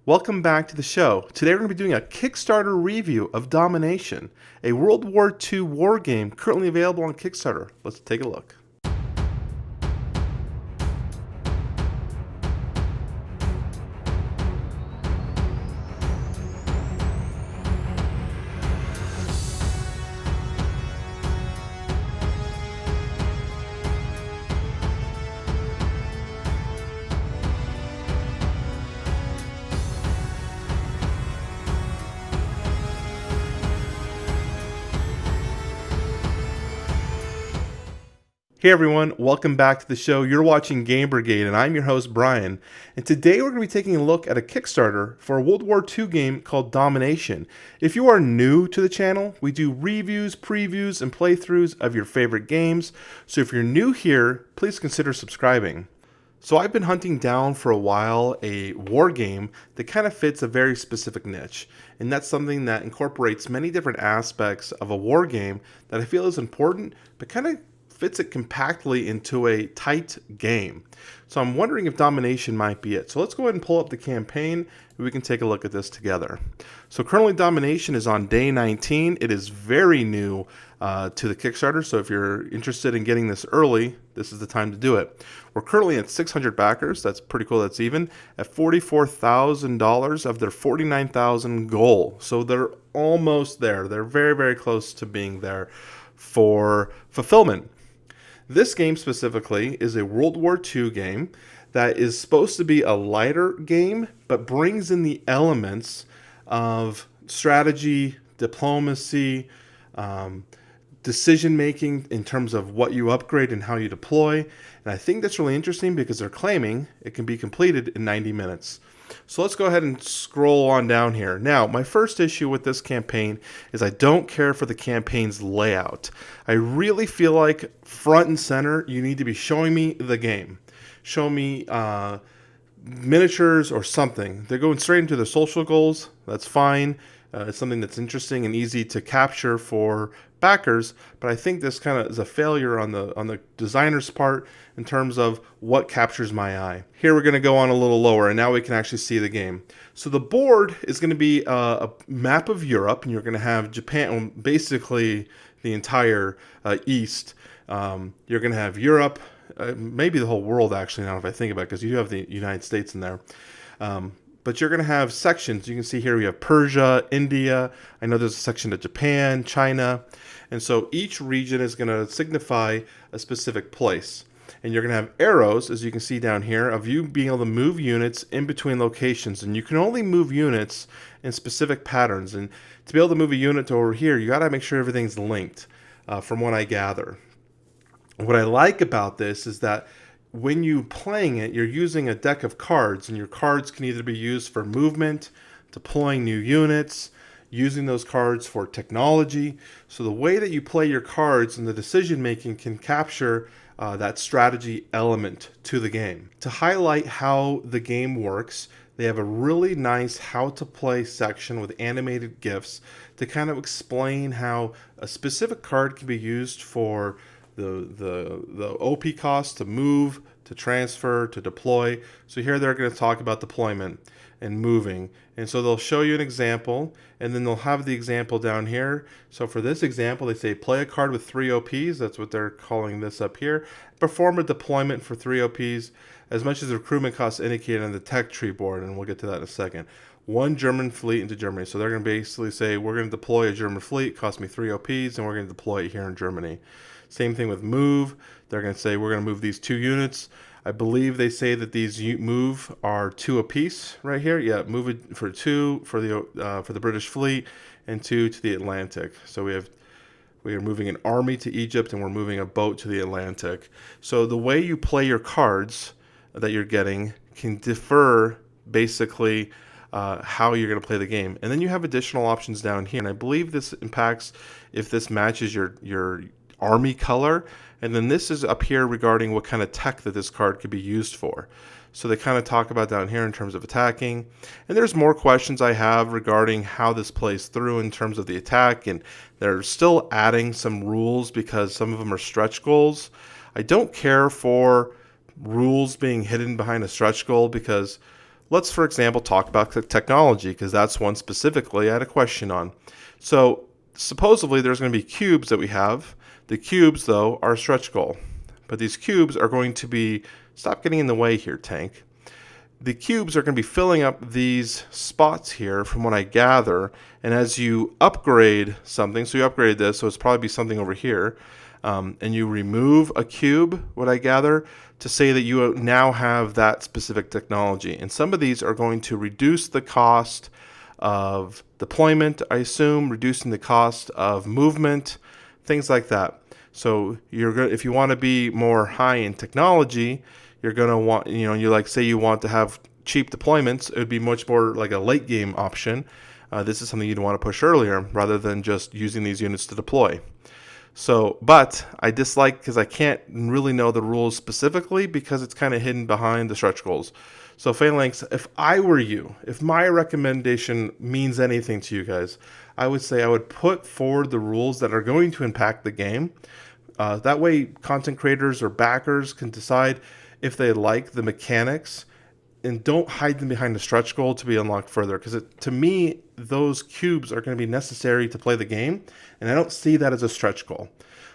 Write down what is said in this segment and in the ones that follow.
Welcome back to the show. Today we're going to be doing a Kickstarter review of Domination, a World War II war game currently available on Kickstarter. Let's take a look. Hey everyone, welcome back to the show. You're watching Game Brigade and I'm your host Bryan. And today we're going to be taking a look at a Kickstarter for a World War II game called Domination. If you are new to the channel, we do reviews, previews, and playthroughs of your favorite games. So if you're new here, please consider subscribing. So I've been hunting down for a while a war game that kind of fits a very specific niche. And that's something that incorporates many different aspects of a war game that I feel is important, but kind of fits it compactly into a tight game. So I'm wondering if Domination might be it. So let's go ahead and pull up the campaign and we can take a look at this together. So currently Domination is on day 19. It is very new to the Kickstarter. So if you're interested in getting this early, this is the time to do it. We're currently at 600 backers. That's pretty cool. That's even at $44,000 of their 49,000 goal. So they're almost there. They're very, very close to being there for fulfillment. This game specifically is a World War II game that is supposed to be a lighter game, but brings in the elements of strategy, diplomacy, decision making in terms of what you upgrade and how you deploy. And I think that's really interesting because they're claiming it can be completed in 90 minutes. So let's go ahead and scroll on down here. Now, my first issue with this campaign is I don't care for the campaign's layout. I really feel like front and center, you need to be showing me the game. Show me miniatures or something. They're going straight into the social goals. That's fine. It's something that's interesting and easy to capture for backers, but I think this kind of is a failure on the designer's part in terms of what captures my eye. Here we're going to go on a little lower, and now we can actually see the game. So the board is going to be a map of Europe, and you're going to have Japan, basically the entire East. You're going to have Europe, maybe the whole world actually, now if I think about it, because you do have the United States in there. But you're going to have sections. You can see here we have Persia, India. I know there's a section of Japan, China. And so each region is going to signify a specific place. And you're going to have arrows, as you can see down here, of you being able to move units in between locations. And you can only move units in specific patterns. And to be able to move a unit to over here, you got to make sure everything's linked, from what I gather. What I like about this is that when you're playing it, you're using a deck of cards, and your cards can either be used for movement, deploying new units, using those cards for technology. So the way that you play your cards and the decision making can capture that strategy element to the game. To highlight how the game works, they have a really nice how to play section with animated GIFs to kind of explain how a specific card can be used for the OP cost to move, to transfer, to deploy. So here they're going to talk about deployment and moving. And so they'll show you an example, and then they'll have the example down here. So for this example, they say play a card with 3 OPs. That's what they're calling this up here. Perform a deployment for 3 OPs as much as the recruitment costs indicated on the tech tree board, and we'll get to that in a second. 1 German fleet into Germany. So they're going to basically say, we're going to deploy a German fleet, cost me 3 OPs, and we're going to deploy it here in Germany. Same thing with move. They're going to say, we're going to move these 2 units. I believe they say that these move are 2 apiece right here. Yeah, move it for 2 for the British fleet and 2 to the Atlantic. So we are moving an army to Egypt and we're moving a boat to the Atlantic. So the way you play your cards that you're getting can differ basically how you're going to play the game. And then you have additional options down here. And I believe this impacts if this matches your army color. And then this is up here regarding what kind of tech that this card could be used for. So they kind of talk about down here in terms of attacking. And there's more questions I have regarding how this plays through in terms of the attack. And they're still adding some rules because some of them are stretch goals. I don't care for rules being hidden behind a stretch goal because Let's, for example, talk about the technology, because that's one specifically I had a question on. So supposedly there's going to be cubes that we have. The cubes, though, are a stretch goal. But these cubes are going to be, stop getting in the way here, tank. The cubes are going to be filling up these spots here from what I gather. And as you upgrade something, so you upgrade this, so it's probably be something over here, and you remove a cube, what I gather, to say that you now have that specific technology. And some of these are going to reduce the cost of deployment, I assume, reducing the cost of movement, things like that. So if you want to be more high in technology, you're going to want, you like say you want to have cheap deployments, it would be much more like a late game option. This is something you'd want to push earlier rather than just using these units to deploy. So, but I dislike because I can't really know the rules specifically because it's kind of hidden behind the stretch goals. So PHALANX, if I were you, if my recommendation means anything to you guys, I would say I would put forward the rules that are going to impact the game. That way content creators or backers can decide if they like the mechanics, and don't hide them behind the stretch goal to be unlocked further. Because to me, those cubes are going to be necessary to play the game, and I don't see that as a stretch goal.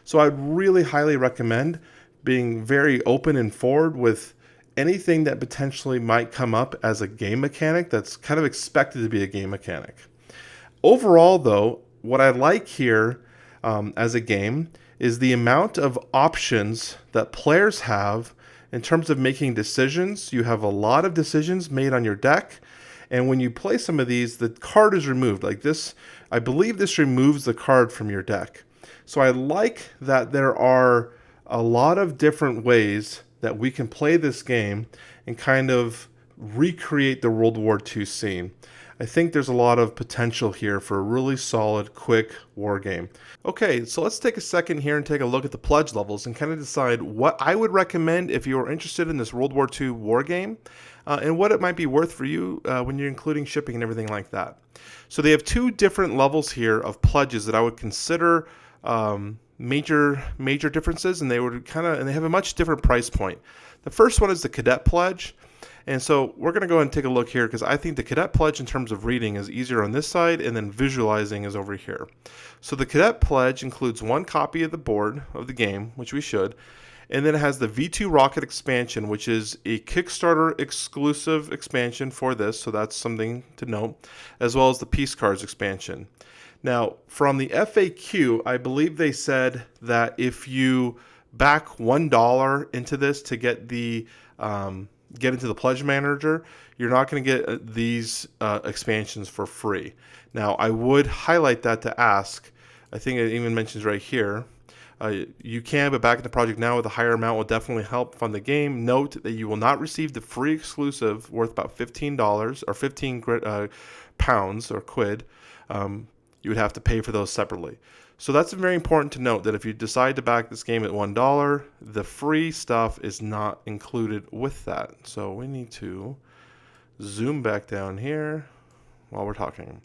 So I'd really highly recommend being very open and forward with anything that potentially might come up as a game mechanic that's kind of expected to be a game mechanic. Overall, though, what I like here as a game is the amount of options that players have in terms of making decisions. You have a lot of decisions made on your deck, and when you play some of these, the card is removed. Like this, I believe this removes the card from your deck. So I like that there are a lot of different ways that we can play this game and kind of recreate the World War II scene. I think there's a lot of potential here for a really solid, quick war game. Okay, so let's take a second here and take a look at the pledge levels and kind of decide what I would recommend if you are interested in this World War II war game, and what it might be worth for you when you're including shipping and everything like that. So they have two different levels here of pledges that I would consider major differences, and they have a much different price point. The first one is the Cadet Pledge. And so we're going to go ahead and take a look here because I think the Cadet Pledge in terms of reading is easier on this side, and then visualizing is over here. So the Cadet Pledge includes one copy of the board of the game, which we should, and then it has the V2 Rocket expansion, which is a Kickstarter exclusive expansion for this, so that's something to note, as well as the Peace Cards expansion. Now, from the FAQ, I believe they said that if you back $1 into this to get into the pledge manager, you're not going to get these expansions for free. Now, I would highlight that to ask, I think it even mentions right here, you can, but back in the project now with a higher amount will definitely help fund the game. Note that you will not receive the free exclusive worth about $15 or 15 pounds or quid. You would have to pay for those separately. So that's very important to note, that if you decide to back this game at $1, the free stuff is not included with that. So we need to zoom back down here while we're talking.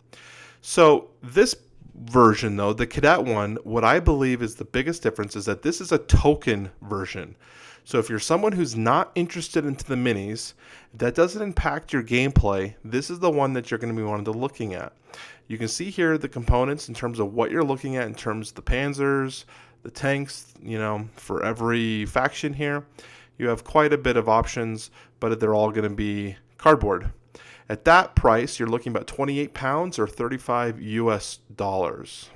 So this version, though, the Cadet one, what I believe is the biggest difference is that this is a token version. So if you're someone who's not interested into the minis, that doesn't impact your gameplay, this is the one that you're going to be wanting to looking at. You can see here the components in terms of what you're looking at in terms of the panzers, the tanks, for every faction here. You have quite a bit of options, but they're all going to be cardboard. At that price, you're looking about 28 pounds or 35 US dollars.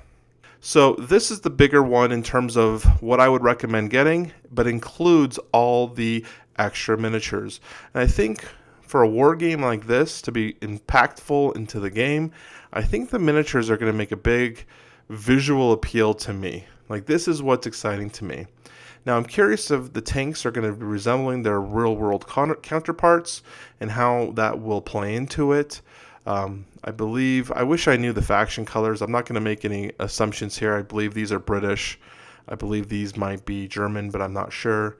So this is the bigger one in terms of what I would recommend getting, but includes all the extra miniatures. And I think for a war game like this to be impactful into the game, I think the miniatures are going to make a big visual appeal to me. Like, this is what's exciting to me. Now, I'm curious if the tanks are going to be resembling their real-world counterparts and how that will play into it. I wish I knew the faction colors. I'm not going to make any assumptions here. I believe these are British. I believe these might be German, but I'm not sure.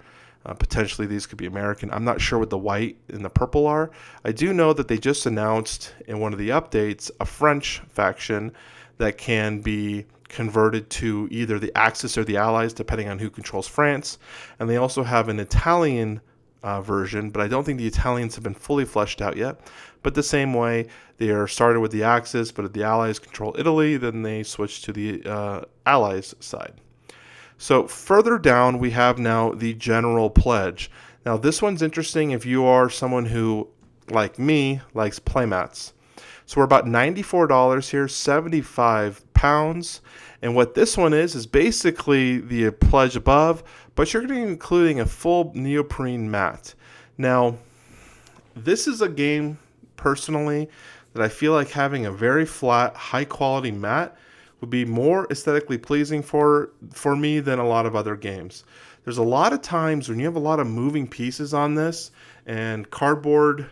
Potentially these could be American. I'm not sure what the white and the purple are. I do know that they just announced in one of the updates a French faction that can be converted to either the Axis or the Allies, depending on who controls France. And they also have an Italian version, but I don't think the Italians have been fully fleshed out yet. But the same way, they are started with the Axis, but if the Allies control Italy, then they switch to the Allies side. So further down, we have now the General Pledge. Now this one's interesting if you are someone who, like me, likes playmats. So we're about $94 here, 75 pounds. And what this one is basically the pledge above, but you're going to be including a full neoprene mat. Now, this is a game, personally, that I feel like having a very flat, high-quality mat would be more aesthetically pleasing for me than a lot of other games. There's a lot of times when you have a lot of moving pieces on this, and cardboard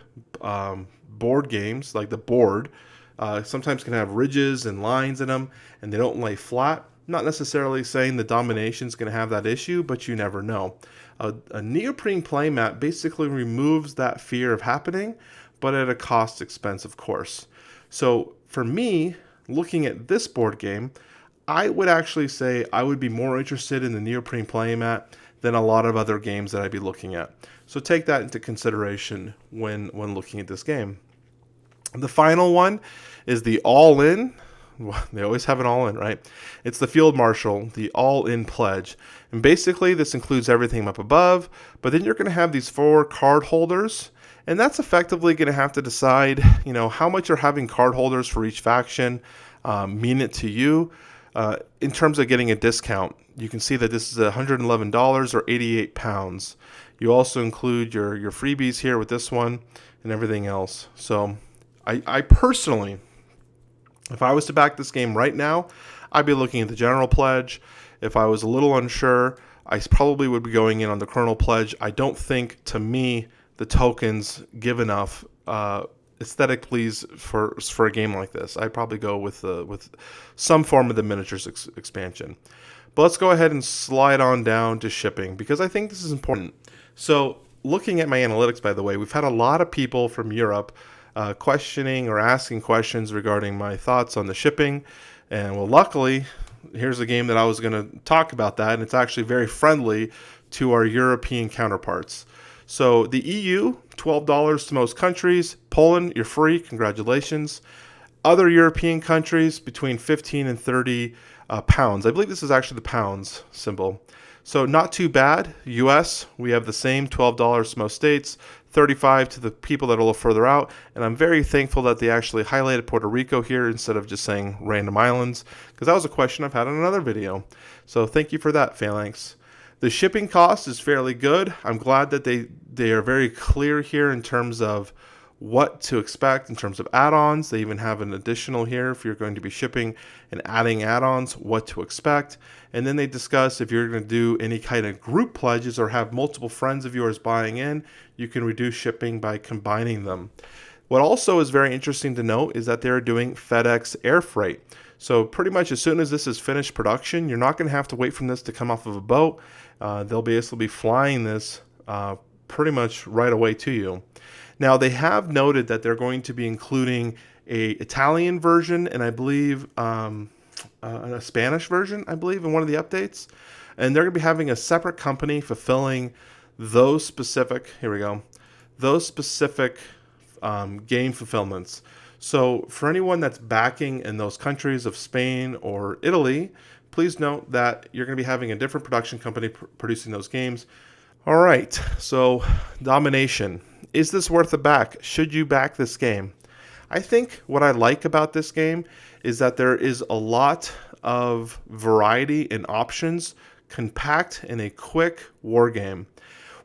board games, like the board, sometimes can have ridges and lines in them, and they don't lay flat. Not necessarily saying the Domination is going to have that issue, but you never know. A neoprene playmat basically removes that fear of happening, but at a cost expense, of course. So for me, looking at this board game, I would actually say I would be more interested in the neoprene playmat than a lot of other games that I'd be looking at. So take that into consideration when looking at this game. The final one is the all-in. Well, they always have an all-in, right? It's the Field Marshal, the all-in pledge. And basically, this includes everything up above, but then you're going to have these 4 card holders, and that's effectively going to have to decide, how much you're having card holders for each faction mean it to you in terms of getting a discount. You can see that this is $111 or 88 pounds. You also include your freebies here with this one and everything else. So I personally, if I was to back this game right now, I'd be looking at the General Pledge. If I was a little unsure, I probably would be going in on the Colonel Pledge. I don't think, to me, the tokens give enough aesthetic please for a game like this. I'd probably go with some form of the miniatures expansion. But let's go ahead and slide on down to shipping, because I think this is important. So looking at my analytics, by the way, we've had a lot of people from Europe questioning or asking questions regarding my thoughts on the shipping. And well, luckily, here's a game that I was going to talk about that, and it's actually very friendly to our European counterparts. So the EU, $12 to most countries. Poland, you're free. Congratulations. Other European countries, between 15 and 30 pounds. I believe this is actually the pounds symbol. So not too bad. US, we have the same, $12 to most states, $35 to the people that are a little further out. And I'm very thankful that they actually highlighted Puerto Rico here instead of just saying random islands, because that was a question I've had in another video. So thank you for that, Phalanx. The shipping cost is fairly good. I'm glad that they are very clear here in terms of what to expect in terms of add-ons. They even have an additional here if you're going to be shipping and adding add-ons, what to expect. And then they discuss if you're going to do any kind of group pledges or have multiple friends of yours buying in, you can reduce shipping by combining them. What also is very interesting to note is that they're doing FedEx air freight. So pretty much as soon as this is finished production, you're not going to have to wait for this to come off of a boat. They'll basically be flying this pretty much right away to you. Now, they have noted that they're going to be including a Italian version and I believe a Spanish version, I believe, in one of the updates. And they're going to be having a separate company fulfilling those specific, those specific game fulfillments. So for anyone that's backing in those countries of Spain or Italy, please note that you're going to be having a different production company producing those games. All right, so Domination. Is this worth a back? Should you back this game? I think what I like about this game is that there is a lot of variety and options compact in a quick war game.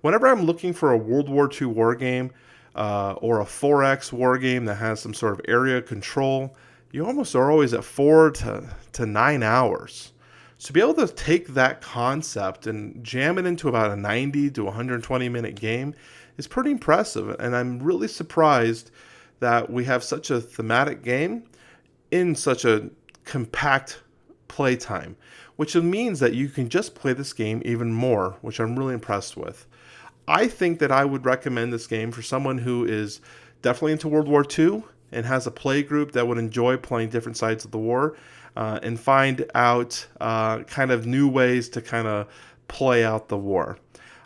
Whenever I'm looking for a World War II war game or a 4X war game that has some sort of area control, you almost are always at 4 to 9 hours. So to be able to take that concept and jam it into about a 90 to 120 minute game is pretty impressive. And I'm really surprised that we have such a thematic game in such a compact playtime, which means that you can just play this game even more, which I'm really impressed with. I think that I would recommend this game for someone who is definitely into World War II and has a play group that would enjoy playing different sides of the war and find out kind of new ways to kind of play out the war.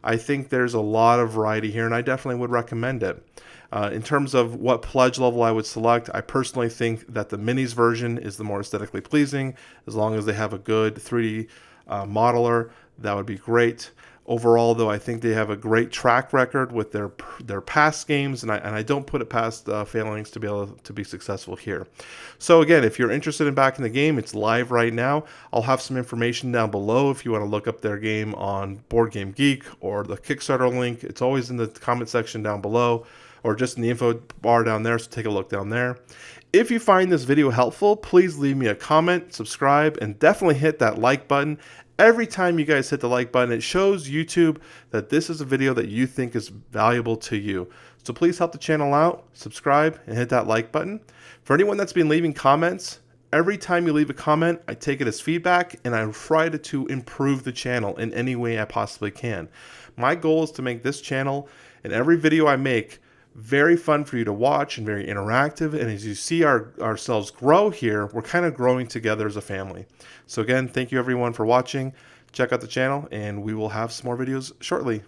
I think there's a lot of variety here, and I definitely would recommend it. In terms of what pledge level I would select, I personally think that the minis version is the more aesthetically pleasing. As long as they have a good 3D modeler, that would be great. Overall, though, I think they have a great track record with their past games, and I don't put it past PHALANX to be able to be successful here. So again, if you're interested in backing the game, it's live right now. I'll have some information down below if you want to look up their game on Board Game Geek or the Kickstarter link. It's always in the comment section down below, or just in the info bar down there, so take a look down there. If you find this video helpful, please leave me a comment, subscribe, and definitely hit that like button. Every time you guys hit the like button, it shows YouTube that this is a video that you think is valuable to you. So please help the channel out, subscribe, and hit that like button. For anyone that's been leaving comments, every time you leave a comment, I take it as feedback, and I try to improve the channel in any way I possibly can. My goal is to make this channel and every video I make very fun for you to watch and very interactive. And as you see ourselves grow here, we're kind of growing together as a family. So again, thank you everyone for watching. Check out the channel, and we will have some more videos shortly.